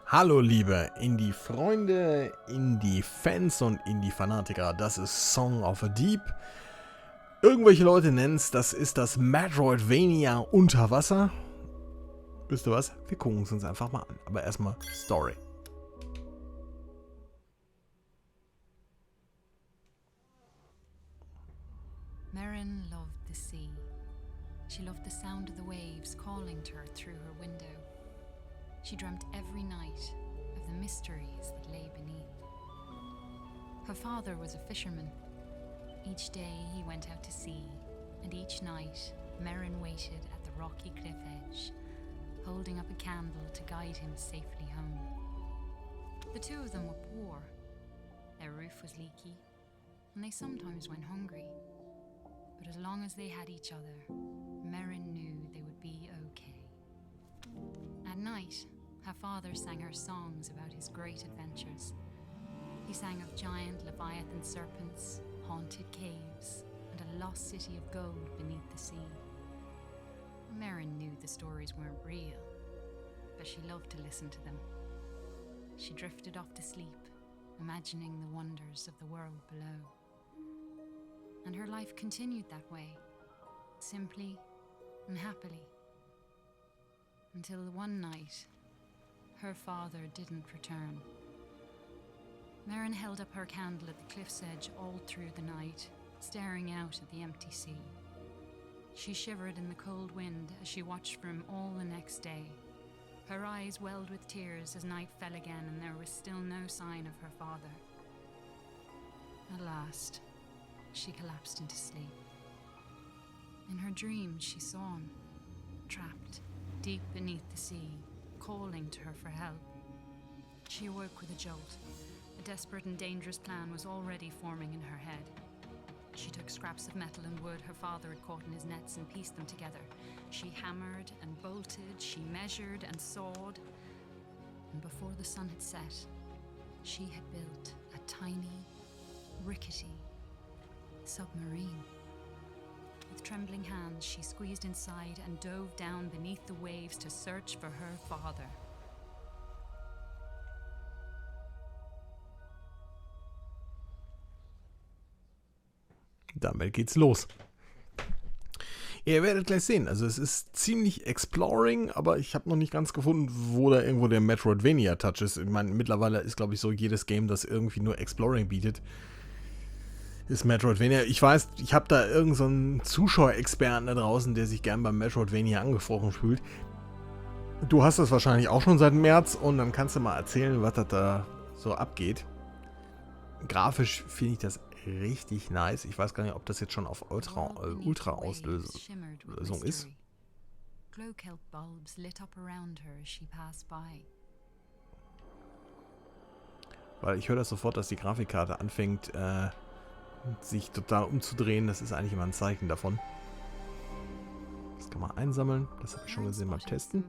Hallo liebe Indie-Freunde, Indie-Fans und Indie-Fanatiker, das ist Song of a Deep. Irgendwelche Leute nennen es, das ist das Metroidvania unter Wasser. Wisst ihr was? Wir gucken es uns einfach mal an. Aber erstmal Story. Merrin loved the sea. She loved the sound of the waves calling to her through her window. She dreamt every night of the mysteries that lay beneath. Her father was a fisherman. Each day he went out to sea, and each night Merrin waited at the rocky cliff edge, holding up a candle to guide him safely home. The two of them were poor. Their roof was leaky, and they sometimes went hungry. But as long as they had each other, Merrin knew they would be okay. At night, her father sang her songs about his great adventures. He sang of giant leviathan serpents, haunted caves, and a lost city of gold beneath the sea. Merrin knew the stories weren't real, but she loved to listen to them. She drifted off to sleep, imagining the wonders of the world below. And her life continued that way, simply and happily. Until one night, her father didn't return. Merrin held up her candle at the cliff's edge all through the night, staring out at the empty sea. She shivered in the cold wind as she watched for him all the next day. Her eyes welled with tears as night fell again and there was still no sign of her father. At last, she collapsed into sleep. In her dreams, she saw him, trapped deep beneath the sea, calling to her for help. She awoke with a jolt. A desperate and dangerous plan was already forming in her head. She took scraps of metal and wood her father had caught in his nets and pieced them together. She hammered and bolted, she measured and sawed. And before the sun had set, she had built a tiny, rickety submarine. With trembling hands, she squeezed inside and dove down beneath the waves to search for her father. Damit geht's los. Ihr werdet gleich sehen, also es ist ziemlich exploring, aber ich habe noch nicht ganz gefunden, wo da irgendwo der Metroidvania-Touch ist. Ich meine, mittlerweile ist, glaube ich, so jedes Game, das irgendwie nur Exploring bietet, ist Metroidvania. Ich weiß, ich habe da irgendeinen Zuschauerexperten da draußen, der sich gern beim Metroidvania angesprochen fühlt. Du hast das wahrscheinlich auch schon seit März und dann kannst du mal erzählen, was das da so abgeht. Grafisch finde ich das richtig nice. Ich weiß gar nicht, ob das jetzt schon auf Ultra-Auslösung ist. Weil ich höre das sofort, dass die Grafikkarte anfängt, sich total umzudrehen. Das ist eigentlich immer ein Zeichen davon. Das kann man einsammeln. Das habe ich schon gesehen beim Testen.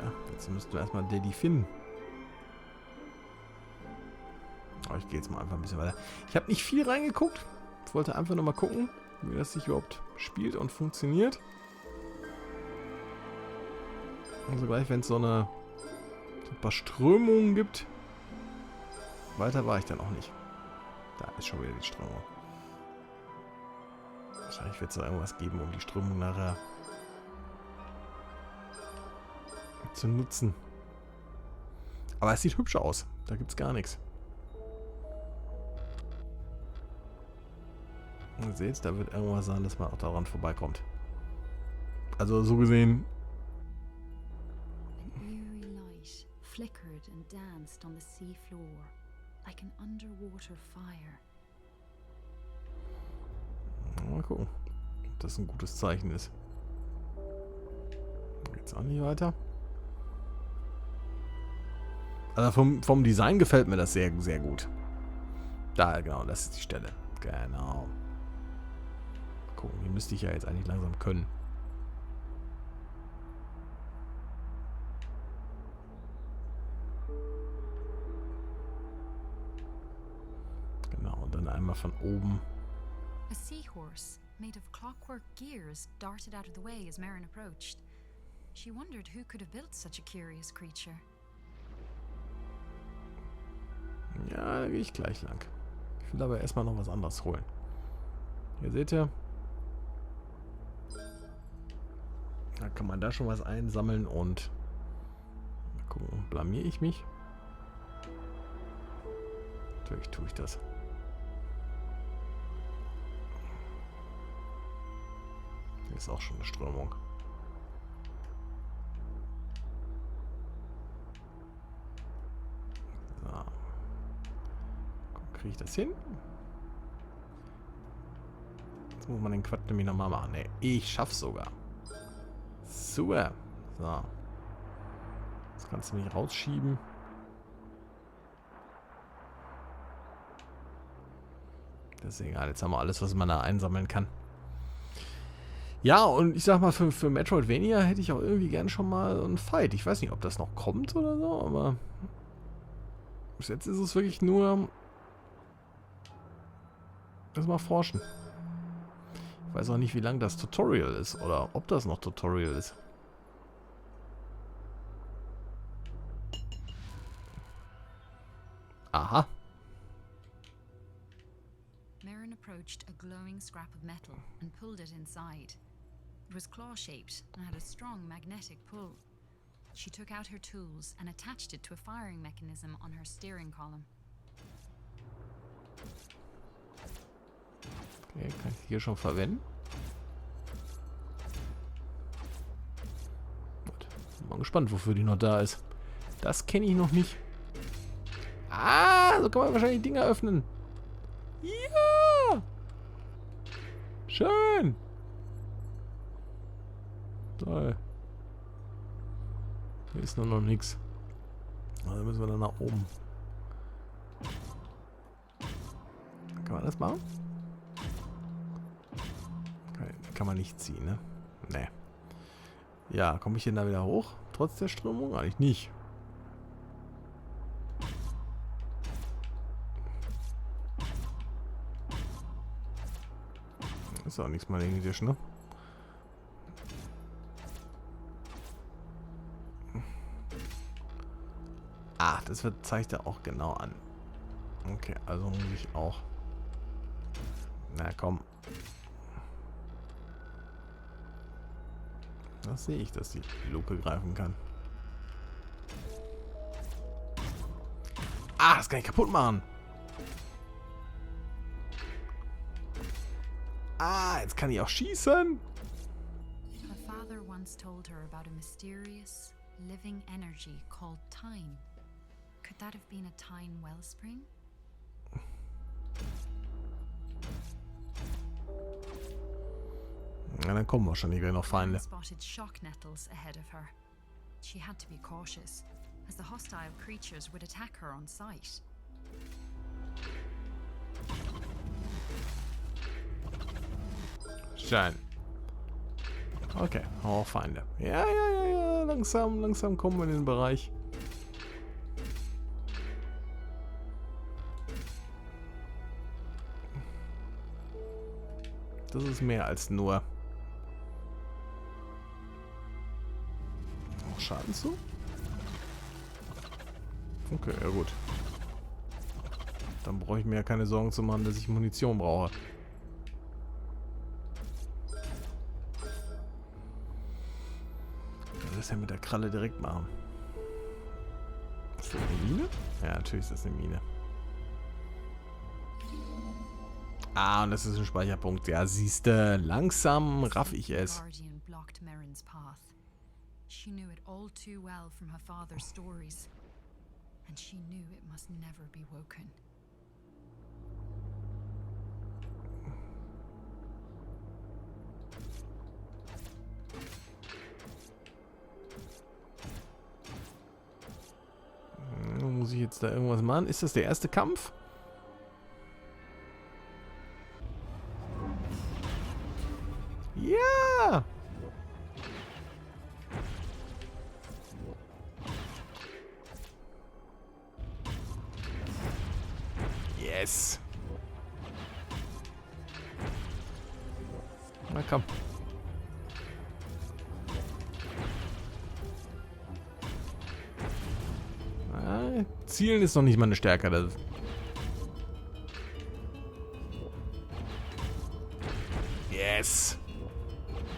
Ja, jetzt müssten wir erstmal Daddy finden. Aber ich gehe jetzt mal einfach ein bisschen weiter. Ich habe nicht viel reingeguckt. Ich wollte einfach nur mal gucken, wie das sich überhaupt spielt und funktioniert. Also gleich, wenn es so ein paar Strömungen gibt. Weiter war ich dann auch nicht. Da ist schon wieder die Strömung. Wahrscheinlich wird es da irgendwas geben, um die Strömung nachher zu nutzen. Aber es sieht hübsch aus. Da gibt es gar nichts. Ihr seht, da wird irgendwas sein, dass man auch daran vorbeikommt. Also so gesehen. An eerie light flickered and danced on the sea floor like an underwater fire. Mal gucken, ob das ein gutes Zeichen ist. Geht's auch nicht weiter. Also vom Design gefällt mir das sehr, sehr gut. Da, genau, das ist die Stelle. Genau. Gucken, die müsste ich ja jetzt eigentlich langsam können. Genau, und dann einmal von oben. A seahorse made of clockwork gears, darted out of the way as Merrin approached. She wondered who could have built such a curious creature. Ja, da gehe ich gleich lang. Ich will aber erstmal noch was anderes holen. Hier seht ihr. Da kann man da schon was einsammeln und mal gucken, blamier ich mich? Natürlich tue ich das. Hier ist auch schon eine Strömung. So. Kriege ich das hin? Jetzt muss man den Quatsch nämlich nochmal machen. Ne, ich schaff's sogar. Super. So. Jetzt kannst du mich rausschieben. Das ist egal. Jetzt haben wir alles, was man da einsammeln kann. Ja, und ich sag mal, für Metroidvania hätte ich auch irgendwie gern schon mal einen Fight. Ich weiß nicht, ob das noch kommt oder so, aber bis jetzt ist es wirklich nur erstmal forschen. Ich weiß auch nicht, wie lang das Tutorial ist oder ob das noch Tutorial ist. Aha. Merrin approached a glowing scrap of metal and pulled it inside. It was claw-shaped and had a strong magnetic pull. She took out her tools and attached it to a firing mechanism on her steering column. Okay, kann ich hier schon verwenden? Gut. Bin mal gespannt, wofür die noch da ist. Das kenne ich noch nicht. Ah, so kann man wahrscheinlich Dinge öffnen. Ja! Schön! Toll. Hier ist nur noch nichts. Also müssen wir dann nach oben. Kann man das machen? Kann man nicht ziehen, ne? Nee. Ja, komme ich denn da wieder hoch? Trotz der Strömung? Eigentlich nicht. Ist auch nichts magnetisch, ne? Ah, das zeigt er auch genau an. Okay, also muss ich auch. Na komm. Das sehe ich, dass die Luke greifen kann. Ah, das kann ich kaputt machen. Ah, jetzt kann ich auch schießen. Her father once told her about a mysterious, living energy called time. Could that have been a time wellspring? Ja, dann kommen wahrscheinlich wieder noch Feinde. Spotted shock nettles ahead of her. She had to be cautious, as the hostile creatures would attack her on sight. Schön. Okay, auch Feinde. Ja. Langsam kommen wir in den Bereich. Das ist mehr als nur. Auch Schaden zu? Okay, ja gut. Dann brauche ich mir ja keine Sorgen zu machen, dass ich Munition brauche. Das ja mit der Kralle direkt machen. Ist das eine Mine? Ja, natürlich ist das eine Mine. Ah, und das ist ein Speicherpunkt. Ja, siehste, langsam raff ich es. Guardian blocked Merrin's path. She knew it all too well from her father's stories, and she knew it must never be woken. Muss ich jetzt da irgendwas machen? Ist das der erste Kampf? Ja! Yes! Zielen ist noch nicht meine Stärke. Das yes!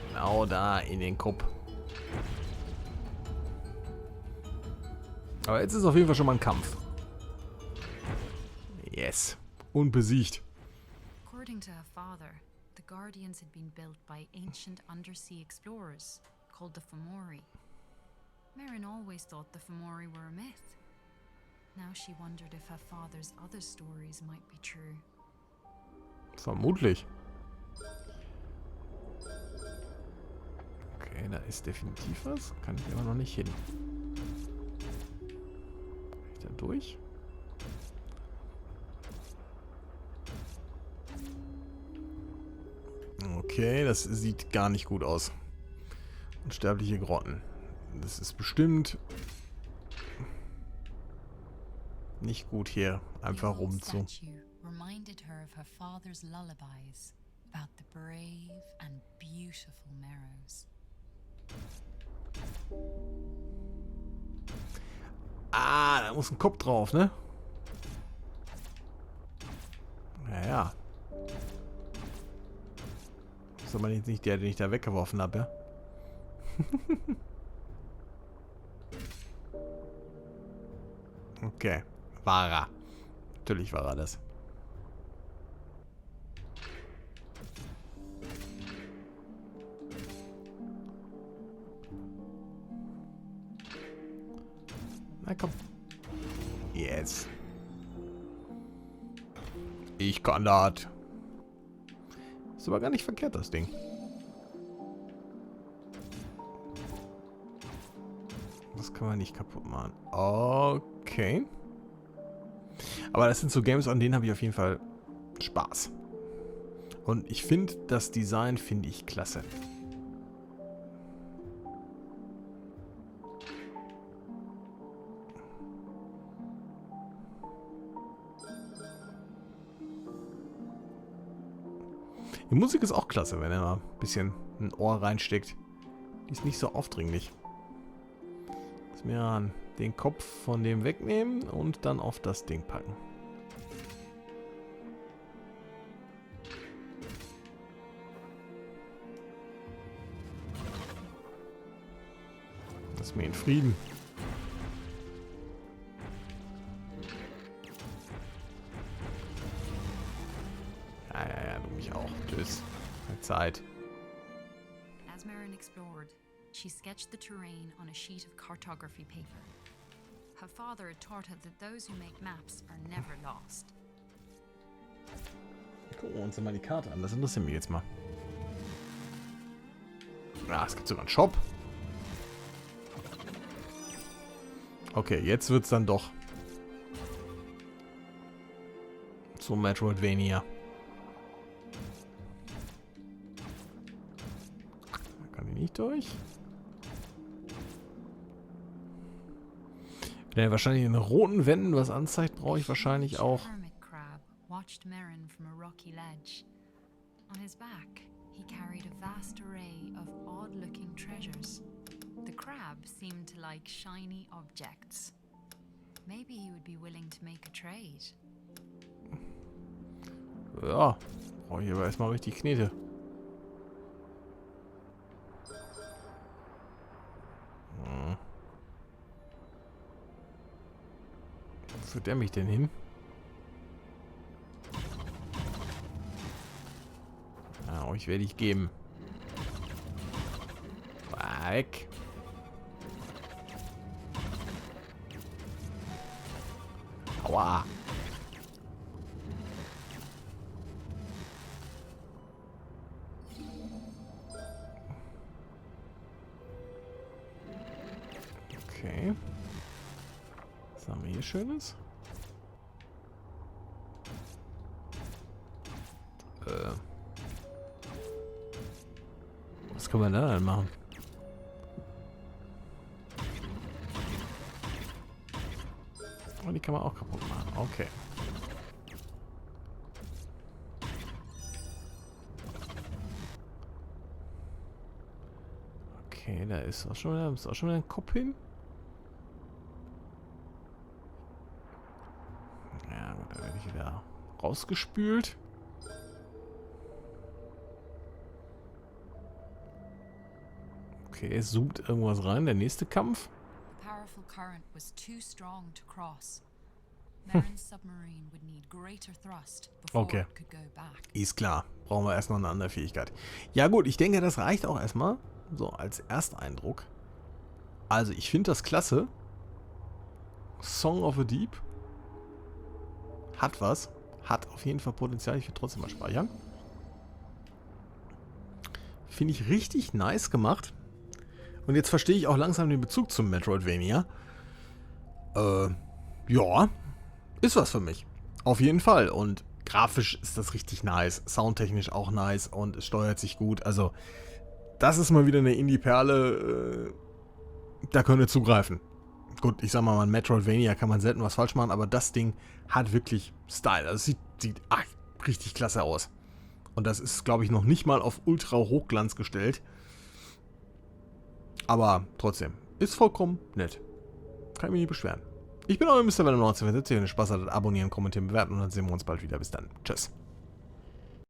Genau da in den Kopf. Aber jetzt ist auf jeden Fall schon mal ein Kampf. Yes. Unbesiegt. According to her father, the Guardians had been built by ancient undersea explorers called the Fomori. Merrin always thought the Fomori were a myth. Now she wondered if her father's other stories might be true. Vermutlich. Okay, da ist definitiv was. Kann ich aber noch nicht hin. Kann ich da durch? Okay, das sieht gar nicht gut aus. Unsterbliche Grotten. Das ist bestimmt nicht gut hier einfach rum zu. Reminded her of her father's lullabies about the brave and beautiful Merrows. Ah, da muss ein Kopf drauf, ne? Naja. Ist aber jetzt nicht der, den ich da weggeworfen habe, ja? Okay. War er. Natürlich war er das. Na komm. Yes. Ich kann das. Ist aber gar nicht verkehrt, das Ding. Das kann man nicht kaputt machen. Okay. Aber das sind so Games, an denen habe ich auf jeden Fall Spaß. Und ich finde, das Design finde ich klasse. Die Musik ist auch klasse, wenn er mal ein bisschen ein Ohr reinsteckt. Die ist nicht so aufdringlich. Lass mir an den Kopf von dem wegnehmen und dann auf das Ding packen. Lass mir in Frieden. Ja, du mich auch. Tschüss. Keine Zeit. As Merrin explored, she sketched the terrain on a sheet of cartography paper. Her father had taught her that those who make maps are never lost. Gucken wir uns mal die Karte an. Das interessiert mich jetzt mal. Ja, es gibt sogar einen Shop. Okay, jetzt wird's dann doch zum Metroidvania. Da kann ich nicht durch. Wenn er wahrscheinlich in roten Wänden was anzeigt, brauche ich wahrscheinlich auch. Hermit crab watched Merrin from a rocky ledge. On his back, he carried a vast array of odd-looking treasures. The crab seemed to like shiny objects. Maybe he would be willing to make a trade. Ja, brauche ich aber erstmal richtig Knete. Wo führt der mich denn hin? Ja, euch werde ich geben. Weg. Aua. Okay. Was haben wir hier Schönes? Was können wir da denn machen? Oh, die kann man auch kaputt machen. Okay. Okay, da ist auch schon wieder ein Kopf hin. rausgespült. Okay, es zoomt irgendwas rein. Der nächste Kampf. The powerful current was too strong to cross. Marin's submarine would need greater thrust before Okay. it could go back. Ist klar. Brauchen wir erst noch eine andere Fähigkeit. Ja gut, ich denke, das reicht auch erstmal. So, als Ersteindruck. Also, ich finde das klasse. Song of a Deep. Hat was. Hat auf jeden Fall Potenzial. Ich will trotzdem mal speichern. Finde ich richtig nice gemacht. Und jetzt verstehe ich auch langsam den Bezug zum Metroidvania. Ja. Ist was für mich. Auf jeden Fall. Und grafisch ist das richtig nice. Soundtechnisch auch nice. Und es steuert sich gut. Also, das ist mal wieder eine Indie-Perle. Da könnt ihr zugreifen. Gut, ich sag mal, ein Metroidvania kann man selten was falsch machen, aber das Ding hat wirklich Style. Also es sieht richtig klasse aus. Und das ist, glaube ich, noch nicht mal auf Ultra-Hochglanz gestellt. Aber trotzdem, ist vollkommen nett. Kann ich mich nicht beschweren. Ich bin euer Mr. Venom 1974. Wenn ihr Spaß hattet, abonnieren, kommentieren, bewerten und dann sehen wir uns bald wieder. Bis dann. Tschüss.